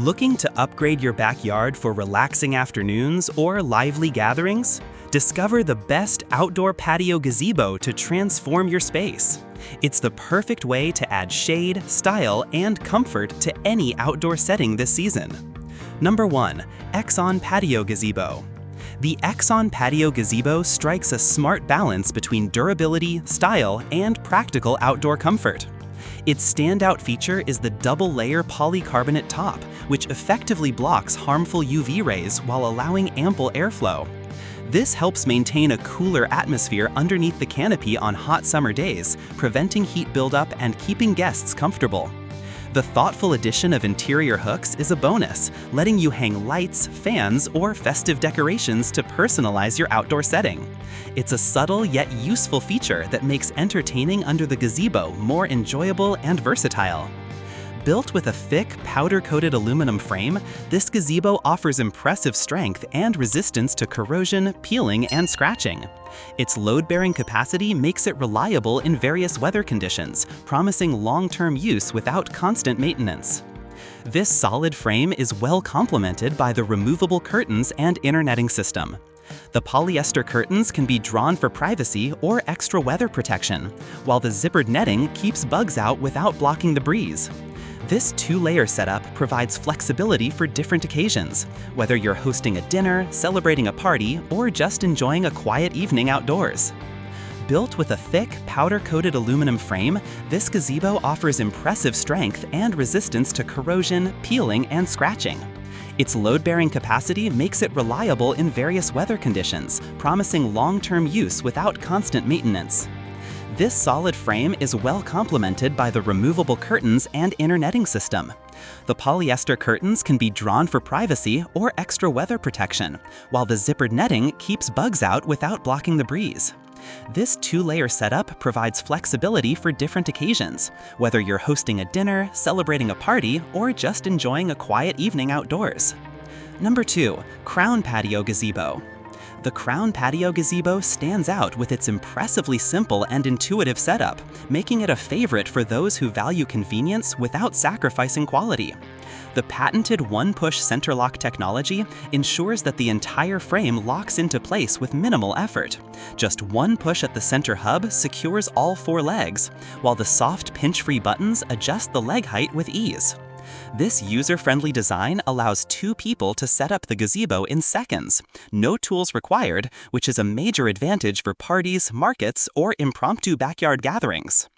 Looking to upgrade your backyard for relaxing afternoons or lively gatherings? Discover the best outdoor patio gazebo to transform your space. It's the perfect way to add shade, style, and comfort to any outdoor setting this season. Number 1. Aoxun Patio Gazebo. The Aoxun Patio Gazebo strikes a smart balance between durability, style, and practical outdoor comfort. Its standout feature is the double-layer polycarbonate top, which effectively blocks harmful UV rays while allowing ample airflow. This helps maintain a cooler atmosphere underneath the canopy on hot summer days, preventing heat buildup and keeping guests comfortable. The thoughtful addition of interior hooks is a bonus, letting you hang lights, fans, or festive decorations to personalize your outdoor setting. It's a subtle yet useful feature that makes entertaining under the gazebo more enjoyable and versatile. Built with a thick, powder-coated aluminum frame, this gazebo offers impressive strength and resistance to corrosion, peeling, and scratching. Its load-bearing capacity makes it reliable in various weather conditions, promising long-term use without constant maintenance. This solid frame is well complemented by the removable curtains and inner netting system. The polyester curtains can be drawn for privacy or extra weather protection, while the zippered netting keeps bugs out without blocking the breeze. This two-layer setup provides flexibility for different occasions, whether you're hosting a dinner, celebrating a party, or just enjoying a quiet evening outdoors. Built with a thick, powder-coated aluminum frame, this gazebo offers impressive strength and resistance to corrosion, peeling, and scratching. Its load-bearing capacity makes it reliable in various weather conditions, promising long-term use without constant maintenance. This solid frame is well complemented by the removable curtains and inner netting system. The polyester curtains can be drawn for privacy or extra weather protection, while the zippered netting keeps bugs out without blocking the breeze. This two-layer setup provides flexibility for different occasions, whether you're hosting a dinner, celebrating a party, or just enjoying a quiet evening outdoors. Number 2. Crown Patio Gazebo. The Crown Patio Gazebo stands out with its impressively simple and intuitive setup, making it a favorite for those who value convenience without sacrificing quality. The patented one-push center lock technology ensures that the entire frame locks into place with minimal effort. Just one push at the center hub secures all 4 legs, while the soft pinch-free buttons adjust the leg height with ease. This user-friendly design allows 2 people to set up the gazebo in seconds. No tools required, which is a major advantage for parties, markets, or impromptu backyard gatherings.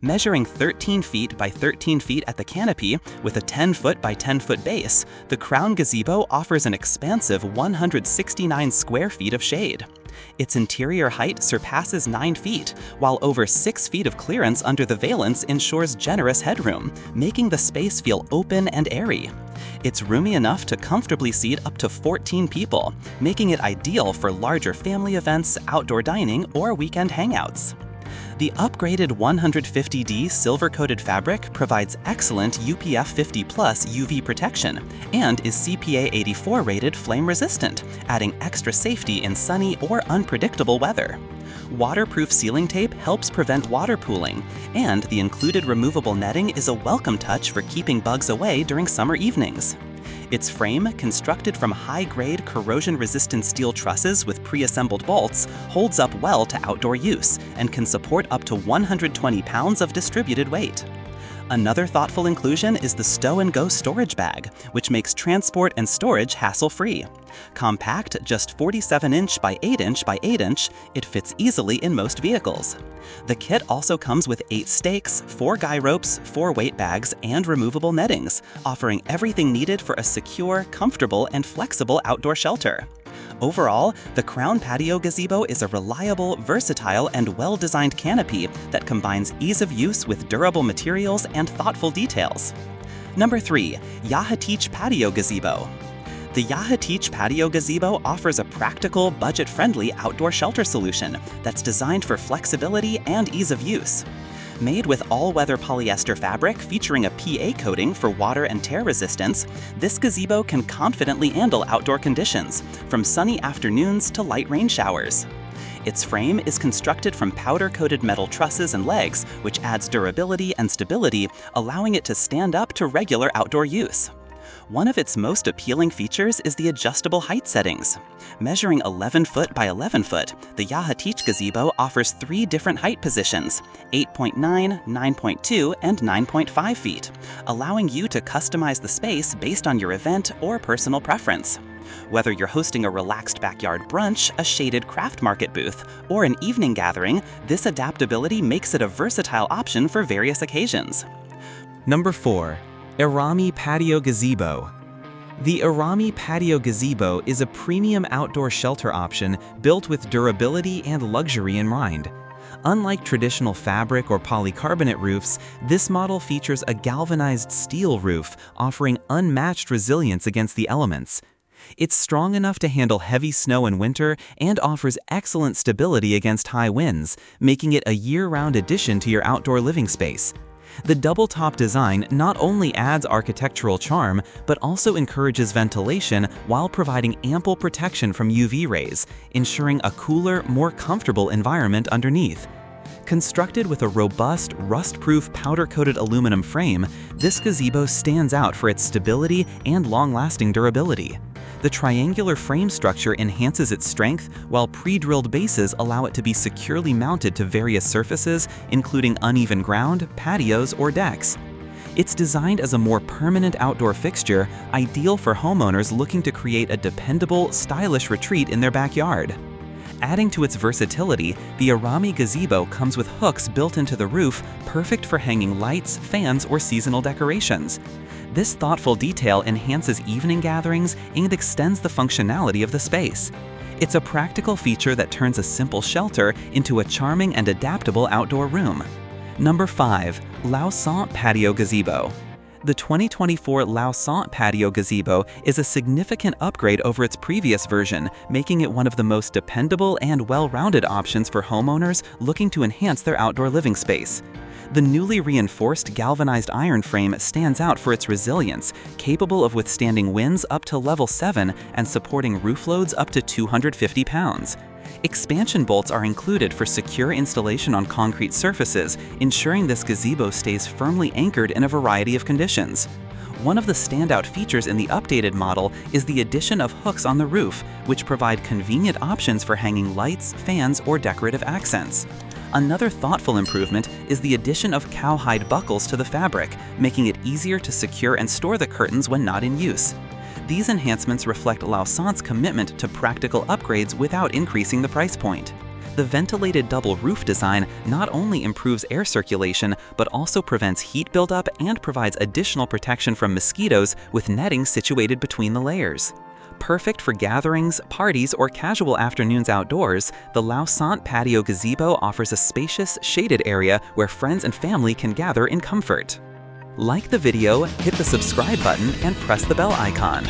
Measuring 13 feet by 13 feet at the canopy with a 10-foot by 10-foot base, the Crown Gazebo offers an expansive 169 square feet of shade. Its interior height surpasses 9 feet, while over 6 feet of clearance under the valance ensures generous headroom, making the space feel open and airy. It's roomy enough to comfortably seat up to 14 people, making it ideal for larger family events, outdoor dining, or weekend hangouts. The upgraded 150D silver-coated fabric provides excellent UPF 50+ UV protection and is CPA 84 rated flame-resistant, adding extra safety in sunny or unpredictable weather. Waterproof ceiling tape helps prevent water pooling, and the included removable netting is a welcome touch for keeping bugs away during summer evenings. Its frame, constructed from high-grade, corrosion-resistant steel trusses with pre-assembled bolts, holds up well to outdoor use and can support up to 120 pounds of distributed weight. Another thoughtful inclusion is the stow-and-go storage bag, which makes transport and storage hassle-free. Compact, just 47-inch by 8-inch by 8-inch, it fits easily in most vehicles. The kit also comes with 8 stakes, 4 guy ropes, 4 weight bags, and removable nettings, offering everything needed for a secure, comfortable, and flexible outdoor shelter. Overall, the Crown Patio Gazebo is a reliable, versatile, and well-designed canopy that combines ease of use with durable materials and thoughtful details. Number 3. Yaheetech Patio Gazebo. The Yaheetech Patio Gazebo offers a practical, budget-friendly outdoor shelter solution that's designed for flexibility and ease of use. Made with all-weather polyester fabric featuring a PA coating for water and tear resistance, this gazebo can confidently handle outdoor conditions, from sunny afternoons to light rain showers. Its frame is constructed from powder-coated metal trusses and legs, which adds durability and stability, allowing it to stand up to regular outdoor use. One of its most appealing features is the adjustable height settings. Measuring 11 foot by 11 foot, the Yaheetech gazebo offers 3 different height positions, 8.9, 9.2, and 9.5 feet, allowing you to customize the space based on your event or personal preference. Whether you're hosting a relaxed backyard brunch, a shaded craft market booth, or an evening gathering, this adaptability makes it a versatile option for various occasions. Number 4. Erommy Patio Gazebo. The Erommy Patio Gazebo is a premium outdoor shelter option built with durability and luxury in mind. Unlike traditional fabric or polycarbonate roofs, this model features a galvanized steel roof offering unmatched resilience against the elements. It's strong enough to handle heavy snow in winter and offers excellent stability against high winds, making it a year-round addition to your outdoor living space. The double-top design not only adds architectural charm, but also encourages ventilation while providing ample protection from UV rays, ensuring a cooler, more comfortable environment underneath. Constructed with a robust, rust-proof powder-coated aluminum frame, this gazebo stands out for its stability and long-lasting durability. The triangular frame structure enhances its strength, while pre-drilled bases allow it to be securely mounted to various surfaces, including uneven ground, patios, or decks. It's designed as a more permanent outdoor fixture, ideal for homeowners looking to create a dependable, stylish retreat in their backyard. Adding to its versatility, the Erommy gazebo comes with hooks built into the roof, perfect for hanging lights, fans, or seasonal decorations. This thoughtful detail enhances evening gatherings and extends the functionality of the space. It's a practical feature that turns a simple shelter into a charming and adaptable outdoor room. Number 5. Lausaint Patio Gazebo. The 2024 Lausaint Patio Gazebo is a significant upgrade over its previous version, making it one of the most dependable and well-rounded options for homeowners looking to enhance their outdoor living space. The newly reinforced galvanized iron frame stands out for its resilience, capable of withstanding winds up to level 7 and supporting roof loads up to 250 pounds. Expansion bolts are included for secure installation on concrete surfaces, ensuring this gazebo stays firmly anchored in a variety of conditions. One of the standout features in the updated model is the addition of hooks on the roof, which provide convenient options for hanging lights, fans, or decorative accents. Another thoughtful improvement is the addition of cowhide buckles to the fabric, making it easier to secure and store the curtains when not in use. These enhancements reflect Lausaint's commitment to practical upgrades without increasing the price point. The ventilated double roof design not only improves air circulation, but also prevents heat buildup and provides additional protection from mosquitoes with netting situated between the layers. Perfect for gatherings, parties, or casual afternoons outdoors, the Lausaint Patio Gazebo offers a spacious, shaded area where friends and family can gather in comfort. Like the video, hit the subscribe button, and press the bell icon.